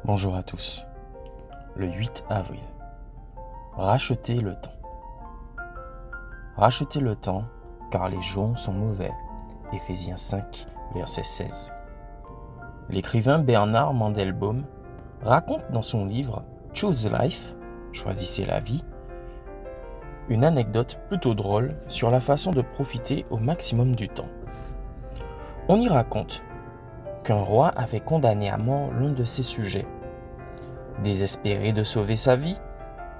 Bonjour à tous. Le 8 avril. Racheter le temps. Racheter le temps, car les jours sont mauvais. Éphésiens 5, verset 16. L'écrivain Bernard Mandelbaum raconte dans son livre Choose Life, Choisissez la vie, une anecdote plutôt drôle sur la façon de profiter au maximum du temps. On y raconte qu'un roi avait condamné à mort l'un de ses sujets. Désespéré de sauver sa vie,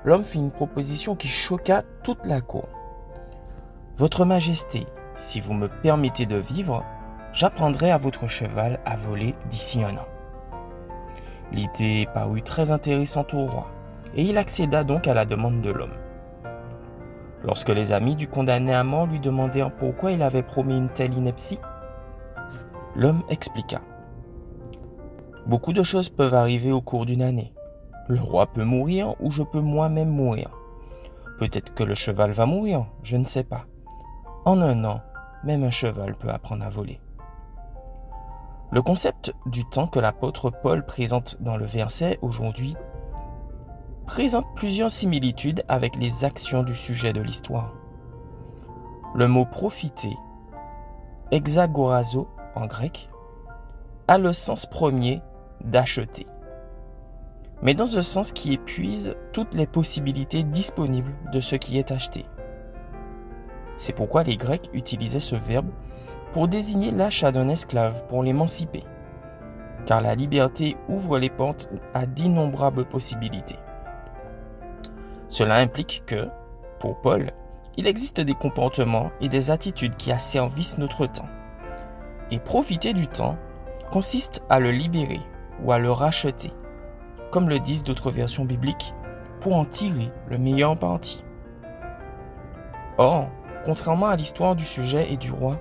l'homme fit une proposition qui choqua toute la cour. « Votre Majesté, si vous me permettez de vivre, j'apprendrai à votre cheval à voler d'ici un an. » L'idée parut très intéressante au roi, et il accéda donc à la demande de l'homme. Lorsque les amis du condamné à mort lui demandèrent pourquoi il avait promis une telle ineptie, l'homme expliqua. Beaucoup de choses peuvent arriver au cours d'une année. Le roi peut mourir ou je peux moi-même mourir. Peut-être que le cheval va mourir, je ne sais pas. En un an, même un cheval peut apprendre à voler. Le concept du temps que l'apôtre Paul présente dans le verset aujourd'hui présente plusieurs similitudes avec les actions du sujet de l'histoire. Le mot profiter, exagorazo en grec, a le sens premier d'acheter, mais dans un sens qui épuise toutes les possibilités disponibles de ce qui est acheté. C'est pourquoi les Grecs utilisaient ce verbe pour désigner l'achat d'un esclave pour l'émanciper, car la liberté ouvre les portes à d'innombrables possibilités. Cela implique que, pour Paul, il existe des comportements et des attitudes qui asservissent notre temps. Et profiter du temps consiste à le libérer ou à le racheter, comme le disent d'autres versions bibliques, pour en tirer le meilleur parti. Or, contrairement à l'histoire du sujet et du roi,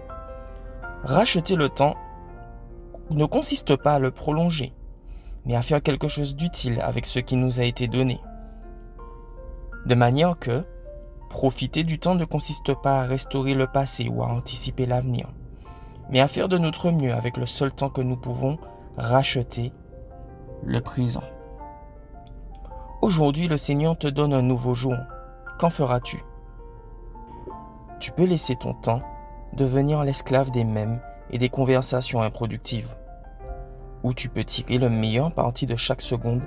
racheter le temps ne consiste pas à le prolonger, mais à faire quelque chose d'utile avec ce qui nous a été donné. De manière que, profiter du temps ne consiste pas à restaurer le passé ou à anticiper l'avenir, mais à faire de notre mieux avec le seul temps que nous pouvons racheter, le présent. Aujourd'hui, le Seigneur te donne un nouveau jour. Qu'en feras-tu? Tu peux laisser ton temps devenir l'esclave des mèmes et des conversations improductives. Ou tu peux tirer le meilleur parti de chaque seconde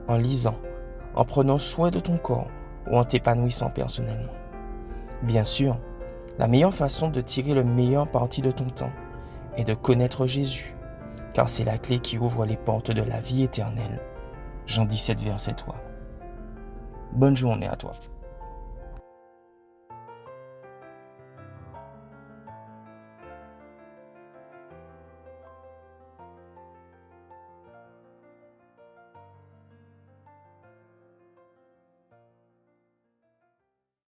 en lisant, en prenant soin de ton corps ou en t'épanouissant personnellement. Bien sûr, la meilleure façon de tirer le meilleur parti de ton temps est de connaître Jésus, car c'est la clé qui ouvre les portes de la vie éternelle. Jean 17, verset 3. Bonne journée à toi.